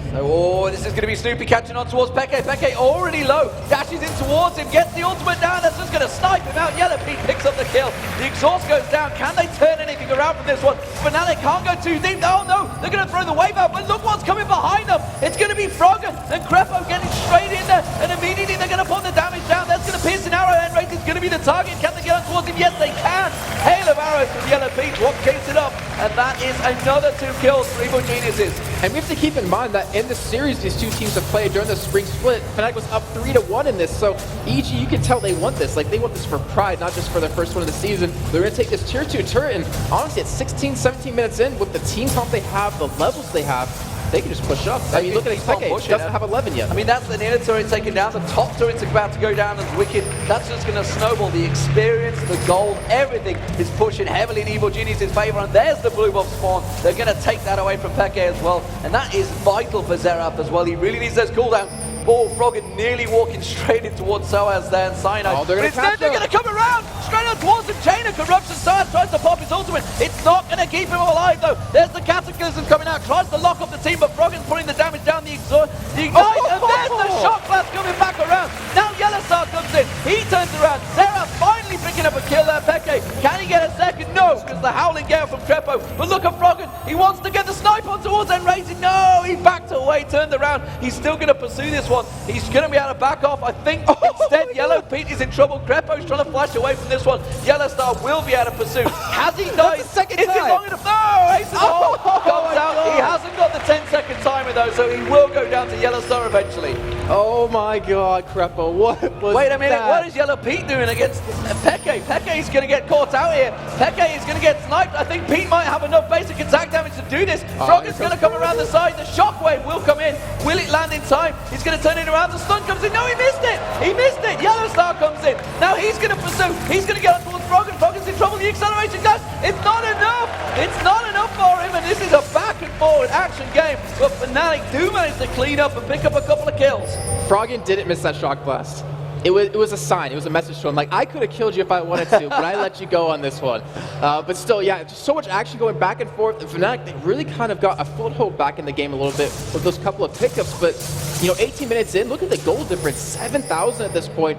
So, this is going to be Snoopeh catching on towards Peke. Peke already low, dashes in towards him, gets the ultimate down, that's just going to snipe him out. YellowPete picks up the kill. The exhaust goes down. Can they turn anything around from this one? Fnatic can't go too deep. Oh no, they're going to throw the wave out, but look what's coming behind them. It's going to be Froggen and Krepo getting straight in there, and immediately they're going to put the damage down. That's going to pierce an arrow. nRated is going to be the target. Can they get on towards him? Yes, they can. Hail of arrows from YellowPete. What kicks it up? And that is another 2 kills for Evil Geniuses. And we have to keep in mind that in the series these two teams have played during the spring split, Fnatic was up 3-1 in this, so EG, you can tell they want this. Like, they want this for pride, not just for their first one of the season. They're going to take this tier 2 turret, and honestly, at 16, 17 minutes in, with the team comp they have, the levels they have, they can just push up. I mean, look at xPeke, doesn't have 11 yet. I mean, that's the inner turret taken down. The top turret's about to go down as Wickd. That's just going to snowball. The experience, the gold, everything is pushing heavily in Evil Genius' favor. And there's the blue buff spawn. They're going to take that away from Peke as well. And that is vital for Xerath as well. He really needs those cooldowns. Oh, Froggen nearly walking straight in towards sOAZ there and Cyanide. Oh, but instead they're going to come around straight on towards him. Chain of Corruption. sOAZ tries to pop his ultimate. It's not going to keep him alive though. There's the Cataclysm coming out. Tries to lock up the team, but Froggen's putting the damage down the Ignite. And there's the Shock Blast coming back around. Now YellOwStaR comes in. He turns around. Xerath finally picking up a kill there. Peke, can he get a second? No, because the Howling Gale from Krepo. But look at Froggen. He wants to get the snipe on towards nRated. No, he backed away, turned around. He's still going to pursue this one. He's going to be able to back off. I think instead YellowPete is in trouble. Krepo's trying to flash away from this one. YellOwStaR will be able to pursue. Has he died? Is it long enough? No! Ace comes out. He hasn't got the 10-second timer though, so he will go down to YellOwStaR eventually. Oh my god, Krepo, what was Wait a minute, that? What is YellowPete doing against Peke? Peke is going to get caught out here. Peke is going to get sniped. I think Pete might have enough basic attack damage to do this. Froggen's going to come around the side. The shockwave will come in. Will it land in time? He's going to turn it around. The stun comes in. No, he missed it. He missed it. YellOwStaR comes in. Now he's going to pursue. He's going to get on towards Froggen. Froggen's in trouble. The acceleration goes. It's not enough. It's not enough for him. And this is a back and forward action game. But Fnatic do manage to clean up and pick up a couple of kills. Froggen didn't miss that Shock Blast. It was a sign. It was a message to him. Like, I could have killed you if I wanted to, but I let you go on this one. But still, yeah, just so much action going back and forth. And Fnatic, they really kind of got a foothold back in the game a little bit with those couple of pickups. But, you know, 18 minutes in, look at the goal difference. 7,000 at this point.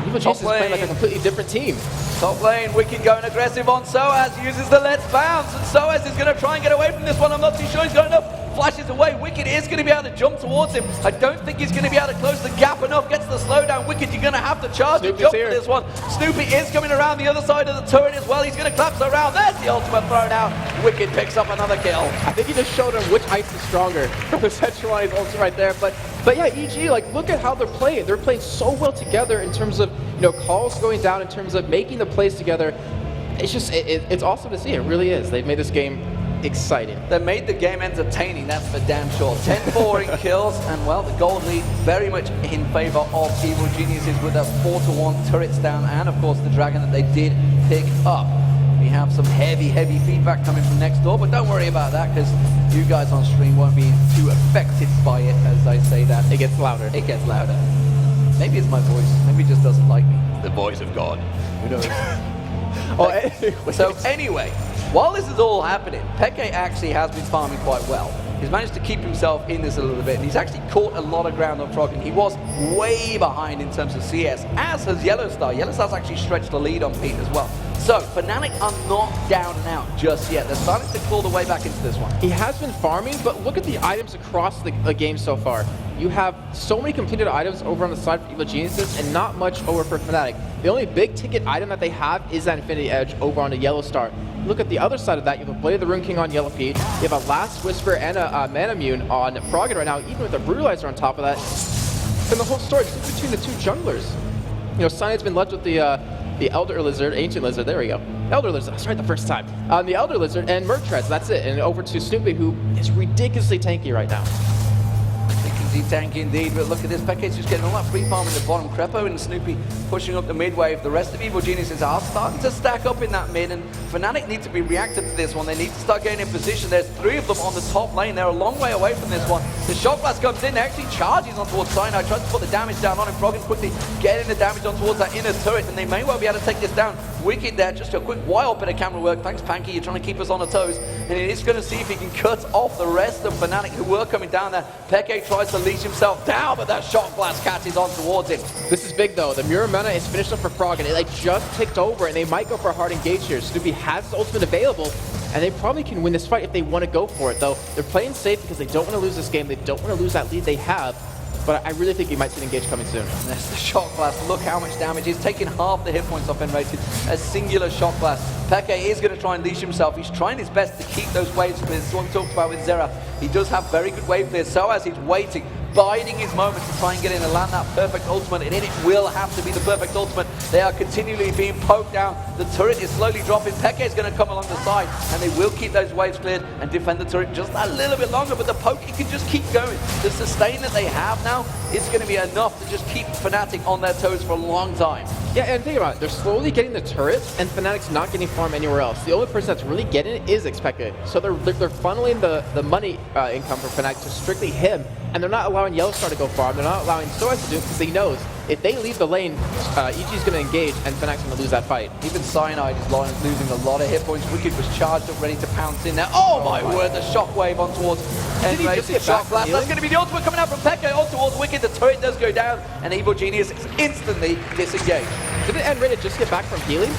Evil Genius is playing like a completely different team. Top lane, Wickd going aggressive on sOAZ, uses the Let's Bounce, and sOAZ is going to try and get away from this one. I'm not too sure he's got enough. Flashes away. Wickd is going to be able to jump towards him. I don't think he's going to be able to close the gap enough. Gets the slowdown. Wickd, you're going to have to charge and jump for this one. Snoopeh is coming around the other side of the turret as well. He's going to collapse around. There's the ultimate thrown out. Wickd picks up another kill. I think he just showed him which ice is stronger. The centralized ultimate right there. But yeah, EG, like, look at how they're playing. They're playing so well together in terms of, you know, calls going down, in terms of making the plays together. It's just, it's awesome to see. It really is. They've made this game exciting. They made the game entertaining, that's for damn sure. 10-4 in kills, and well, the gold lead very much in favor of Evil Geniuses with a 4-1 turrets down, and of course the dragon that they did pick up. We have some heavy feedback coming from next door, but don't worry about that, because you guys on stream won't be too affected by it as I say that. It gets louder. It gets louder. Maybe it's my voice. Maybe it just doesn't like me. The voice of God. Who knows? So anyway, while this is all happening, Peke actually has been farming quite well. He's managed to keep himself in this a little bit, and he's actually caught a lot of ground on Froggen. He was way behind in terms of CS, as has YellOwStaR. YellOwStar's actually stretched the lead on Pete as well. So, Fnatic are not down and out just yet. They're starting to claw the way back into this one. He has been farming, but look at the items across the game so far. You have so many completed items over on the side for Evil Geniuses and not much over for Fnatic. The only big ticket item that they have is that Infinity Edge over on the YellOwStaR. look at the other side of that, you have a Blade of the Rune King on Yellowpete, you have a Last Whisper and a Manamune on Froggen right now, even with a Brutalizer on top of that. And the whole story just between the two junglers. You know, Cyanide's been left with the Elder Lizard, Ancient Lizard, there we go. Elder Lizard, that's right the first time. The Elder Lizard and Mertreads, that's it. And over to Snoopeh, who is ridiculously tanky right now. Tanky indeed, but look at this. xPeke's just getting all that free farm in the bottom. Krepo and Snoopeh pushing up the mid wave. The rest of Evil Geniuses are starting to stack up in that mid, and Fnatic need to be reactive to this one. They need to start getting in position. There's 3 of them on the top lane. They're a long way away from this one. The Shock Blast comes in, actually charges on towards Cyanide, tries to put the damage down on him. Froggen quickly getting the damage on towards that inner turret, and they may well be able to take this down. Wickd there, just a quick wild bit of camera work. Thanks, Panky, you're trying to keep us on our toes. And it is going to see if he can cut off the rest of Fnatic who were coming down there. xPeke tries to leash himself down, but that Shock Blast catches on towards him. This is big though. The Mirror Mana is finished up for Froggen. It like just ticked over, and they might go for a hard engage here. Snoopeh has his ultimate available, and they probably can win this fight if they want to go for it, though. They're playing safe because they don't want to lose this game. They don't want to lose that lead they have. But I really think you might see an engage coming soon. And there's the Shock Blast. Look how much damage. He's taking half the hit points off nRated. A singular Shock Blast. xPeke is going to try and leash himself. He's trying his best to keep those waves clear. This is what we talked about with Zera. He does have very good wave clear. sOAZ he's waiting, biding his moment to try and get in and land that perfect ultimate. And it will have to be the perfect ultimate. They are continually being poked down. The turret is slowly dropping. xPeke is going to come along the side, and they will keep those waves cleared and defend the turret just a little bit longer. But the poke, it can just keep going. The sustain that they have now is going to be enough to just keep Fnatic on their toes for a long time. Yeah, and think about it. They're slowly getting the turret, and Fnatic's not getting farm anywhere else. The only person that's really getting it is xPeke. So they're funneling the money income for Fnatic to strictly him, and they're not allowing YellOwStaR to go farm. They're not allowing sOAZ to do it because he knows if they leave the lane, EG's going to engage, and Fnac's going to lose that fight. Even Cyanide is losing a lot of hit points. Wickd was charged up, ready to pounce in there. Oh my word, the shockwave on towards nRated. Shock Blast. That's going to be the ultimate coming out from xPeke on towards Wickd. The turret does go down, and Evil Genius is instantly disengaged. Didn't nRated just get back from healing?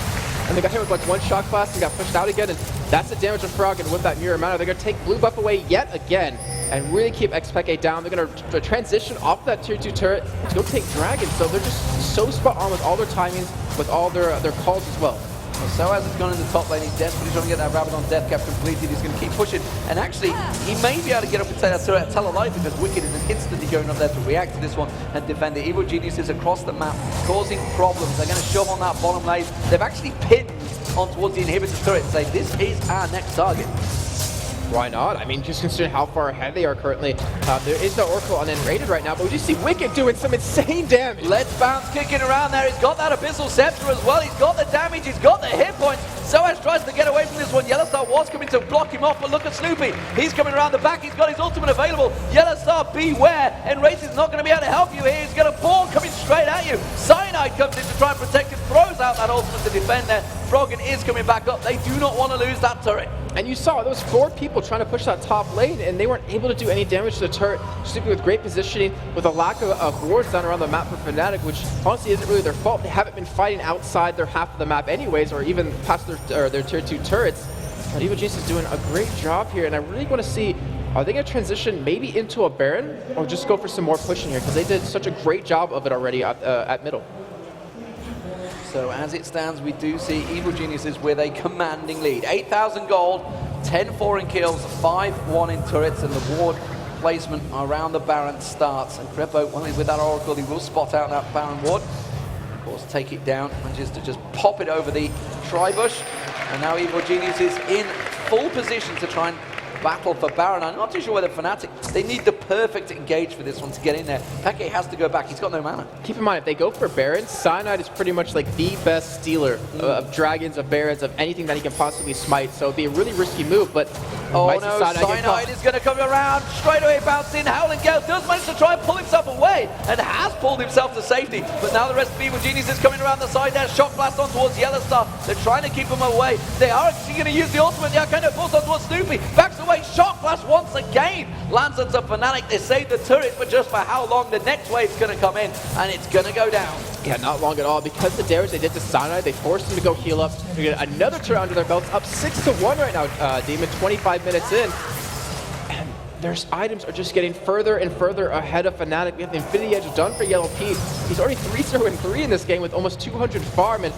And they got hit with like 1 Shock Blast and got pushed out again, and that's the damage of Froggen with that Mirror Mana. They're going to take blue buff away yet again and really keep xPeke down. They're going to transition off that tier 2 turret to go take Dragon, so they're just so spot on with all their timings, with all their calls as well. sOAZ has gone in the top lane. He's desperately trying to get that Rabadon death cap completed. He's going to keep pushing. And actually, he may be able to get up and take that turret tell alive because Wickd is instantly going up there to react to this one and defend it. Evil Geniuses across the map causing problems. They're going to shove on that bottom lane. They've actually pinned on towards the inhibitor turret and say, this is our next target. Why not? I mean, just considering how far ahead they are currently. There is no Oracle on nRated right now, but we just see Wickd doing some insane damage. Let's Bounce kicking around there. He's got that Abyssal Scepter as well. He's got the damage. He's got the hit points. sOAZ tries to get away from this one. YellOwStaR was coming to block him off, but look at Snoopeh. He's coming around the back. He's got his ultimate available. YellOwStaR, beware. nRated not going to be able to help you here. He's got a ball coming straight at you. Cyanide comes in to try and protect him, throws out that ultimate to defend there. Froggen is coming back up. They do not want to lose that turret. And you saw those 4 people trying to push that top lane, and they weren't able to do any damage to the turret. Snoopeh with great positioning, with a lack of wards down around the map for Fnatic, which honestly isn't really their fault. They haven't been fighting outside their half of the map anyways, or even past their tier 2 turrets. But Evil Genius is doing a great job here, and I really want to see, are they going to transition maybe into a Baron, or just go for some more pushing here? Because they did such a great job of it already at middle. So as it stands, we do see Evil Geniuses with a commanding lead. 8,000 gold, 10-4 in kills, 5-1 in turrets, and the ward placement around the Baron starts. And Krepo, well, with that Oracle, he will spot out that Baron ward. Of course, take it down, manages to just pop it over the Tribush. And now Evil Genius is in full position to try and battle for Baron. I'm not too sure whether Fnatic, they need the perfect engage for this one to get in there. xPeke has to go back. He's got no mana. Keep in mind, if they go for Baron, Cyanide is pretty much like the best stealer of dragons, of Barons, of anything that he can possibly smite. So it'd be a really risky move, but oh no, Cyanide is going to come around, straight away bounce in. Howling Gale does manage to try and pull himself away, and has pulled himself to safety. But now the rest of Evil Genius is coming around the side there. Shock Blast on towards YellOwStaR. They're trying to keep him away. They are actually going to use the ultimate. They are kind of forced on towards Snoopeh. Backs away. Shock Blast once again lands into Fnatic. They save the turret, but just for how long? The next wave's going to come in, and it's going to go down. Yeah, not long at all. Because the damage they did to Cyanide, they forced him to go heal up. They get another turret under their belts, up 6-1 right now, Demon, 25 minutes in. And their items are just getting further and further ahead of Fnatic. We have the Infinity Edge done for Yellowpete. He's already 3-0-3 in this game with almost 200 farm, and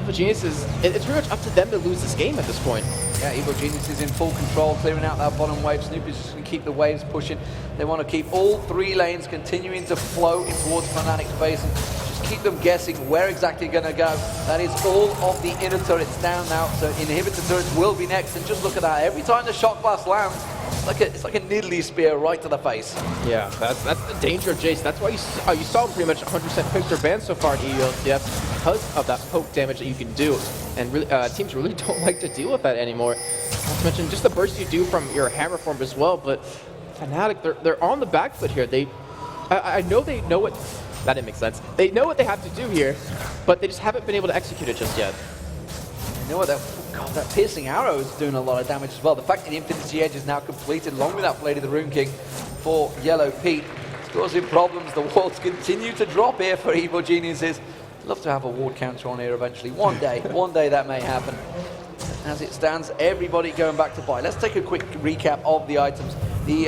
Evil Geniuses, it's pretty much up to them to lose this game at this point. Yeah, Evil Genius is in full control, clearing out that bottom wave. Snoopeh is just going to keep the waves pushing. They want to keep all 3 lanes continuing to flow in towards Fnatic's base and just keep them guessing where exactly going to go. That is all of the inner turrets down now, so inhibitor turrets will be next. And just look at that, every time the shock blast lands, it's like a niddly spear right to the face. Yeah, that's the danger of Jace. That's why you saw him pretty much 100% picked or banned so far in EULCF, because of that poke damage that you can do. And really, teams really don't like to deal with that anymore. Not to mention just the burst you do from your hammer form as well. But Fnatic, they're on the back foot here. I know they know what. That didn't make sense. They know what they have to do here, but they just haven't been able to execute it just yet. You know what? That piercing arrow is doing a lot of damage as well. The fact that the Infinity Edge is now completed, along with that Blade of the Rune King for Yellowpete, it's causing problems. The wards continue to drop here for Evil Geniuses. Love to have a ward counter on here eventually. One day that may happen. As it stands, everybody going back to buy. Let's take a quick recap of the items. The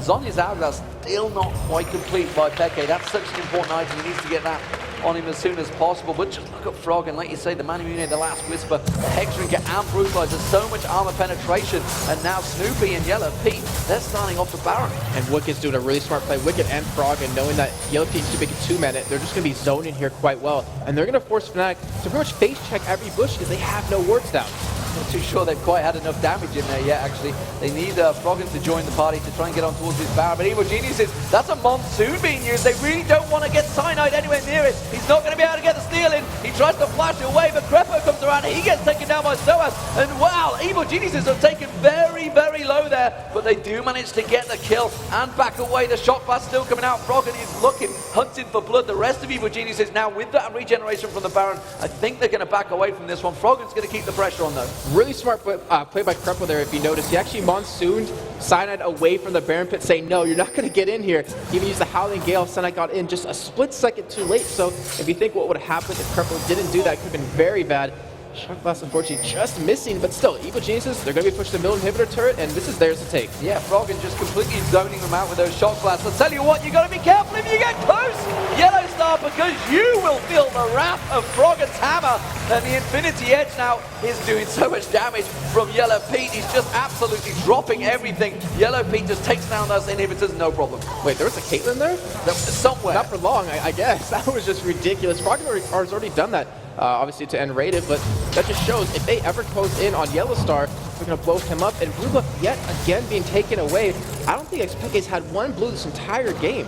Zhonya's Hourglass still not quite complete by xPeke. That's such an important item. He needs to get that on him as soon as possible. But just look at Froggen, like you say, the man immune, the last whisper, the Hex Drinker and Brutalizer, so much armor penetration. And now Snoopeh and Yellowpete, they're starting off the Baron. And Wickd's doing a really smart play. Wickd and Froggen, knowing that Yellowpete needs to make a 2-man, they're just going to be zoning here quite well. And they're going to force Fnatic to pretty much face check every bush because they have no wards down. Not too sure they've quite had enough damage in there yet, actually. They need Froggen to join the party to try and get on towards this Baron. But Evil Geniuses, that's a Monsoon being used. They really don't want to get Cyanide anywhere near it. He's not going to be able to get the steal in. He tries to flash away, but Krepo comes around. He gets taken down by sOAZ. And wow, Evil Geniuses are taken very, very low there. But they do manage to get the kill and back away. The shock blast still coming out. Froggen is looking, hunting for blood. The rest of Evil Geniuses now with that regeneration from the Baron, I think they're going to back away from this one. Froggen's going to keep the pressure on though. Really smart play by Krepo there, if you notice. He actually monsooned Cyanide away from the Baron pit, saying, no, you're not going to get in here. He even used the Howling Gale. Cyanide got in just a split second too late. So if you think what would have happened if Krepo didn't do that, it could have been very bad. Shock Blast, unfortunately, just missing, but still, Evil Geniuses, they're going to be pushed to the middle inhibitor turret, and this is theirs to take. Yeah, Froggen just completely zoning them out with those Shock Blasts. I'll tell you what, you got to be careful if you get close, YellOwStaR, because you will feel the wrath of Froggen's hammer, and the Infinity Edge now is doing so much damage from Yellowpete. He's just absolutely dropping everything. Yellowpete just takes down those inhibitors, no problem. Wait, there was a Caitlyn there? Somewhere. Not for long, I guess. That was just ridiculous. Froggen has already done that. Obviously to nRated, but that just shows if they ever close in on YellOwStaR, they're going to blow him up. And blue buff yet again being taken away. I don't think xPeke's had one blue this entire game.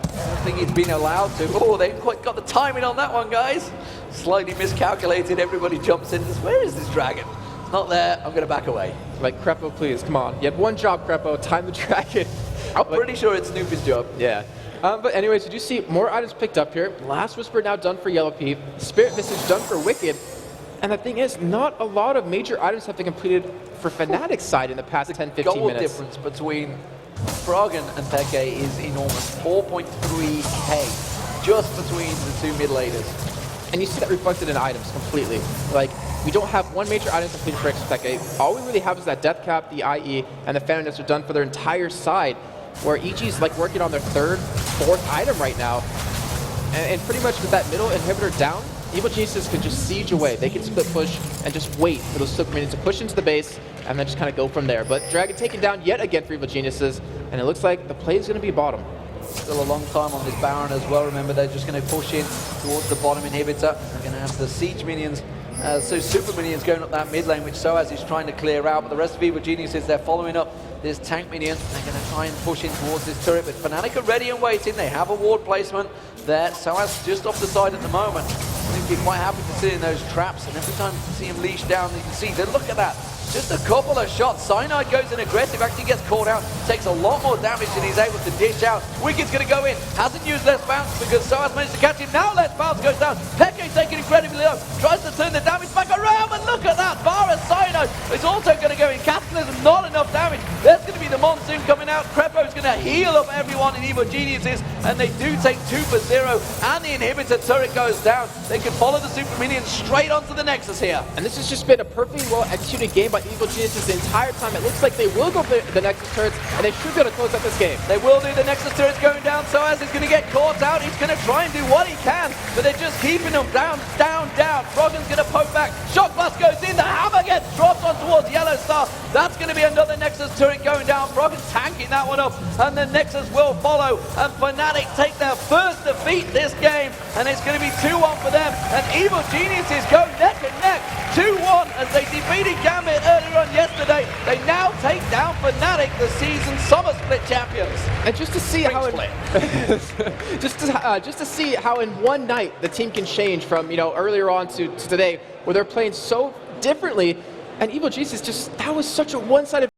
I don't think he's been allowed to. Oh, they haven't quite got the timing on that one, guys. Slightly miscalculated. Everybody jumps in. Where is this dragon? Not there. I'm going to back away. Like, Krepo, please, come on. You have one job, Krepo. Time the dragon. I'm pretty sure it's Snoopeh's job. Yeah. But anyways, you do see more items picked up here. Last Whisper now done for Yellowpete. Spirit Visage done for Wickd. And the thing is, not a lot of major items have been completed for Fnatic's side in the past 10-15 minutes. The gold difference between Froggen and xPeke is enormous. 4.3k just between the two mid laners. And you see that reflected in items completely. Like, we don't have one major item completed for xPeke. All we really have is that Death Cap, the IE, and the Phantom Nest are done for their entire side, where EG's like working on their 3rd, 4th item right now. And pretty much with that middle inhibitor down, Evil Geniuses can just siege away. They can split push and just wait for those Silk Minions to push into the base and then just kind of go from there. But Dragon taken down yet again for Evil Geniuses, and it looks like the play is going to be bottom. Still a long time on this Baron as well. Remember, they're just going to push in towards the bottom inhibitor. They're going to have the siege minions. So super minions going up that mid lane, which sOAZ is trying to clear out, but the rest of Evil Geniuses, they're following up this tank minion. They're going to try and push in towards this turret, but Fnatic are ready and waiting. They have a ward placement there. sOAZ just off the side at the moment. I think he's quite happy to sit in those traps, and every time you see him leash down, you can see, then look at that. Just a couple of shots. Cyanide goes in aggressive, actually gets caught out, takes a lot more damage than he's able to dish out. Wickd's going to go in, hasn't used Let's Bounce because sOAZ managed to catch him. Now Let's Bounce goes down. xPeke taking incredibly low, tries to turn the damage back around, and look at that. Vara Cyanide is also going to go in. Cataclysm, not enough damage. There's going to be the Monsoon coming out. Krepo's going going to heal up everyone in Evil Geniuses, and they do take 2 for 0, and the inhibitor turret goes down. They can follow the super minions straight onto the Nexus here. And this has just been a perfectly well executed game by Evil Geniuses the entire time. It looks like they will go for the Nexus turrets, and they should be able to close out this game. They will do. The Nexus turret's going down. sOAZ is going to get caught out. He's going to try and do what he can, but they're just keeping him down. Froggen's going to poke back. Shock Blast goes in. The hammer gets dropped on towards YellOwStaR. That's going to be another Nexus turret going down. Froggen tanking that one up, and the Nexus will follow. And Fnatic take their first defeat this game, and it's going to be 2-1 for them. And Evil Geniuses go neck and neck, 2-1, as they defeated Gambit earlier on yesterday. They now take down Fnatic, the season summer split champions. And just to see just to see how in one night the team can change from earlier on to today, where they're playing so differently, and Evil Geniuses that was such a one-sided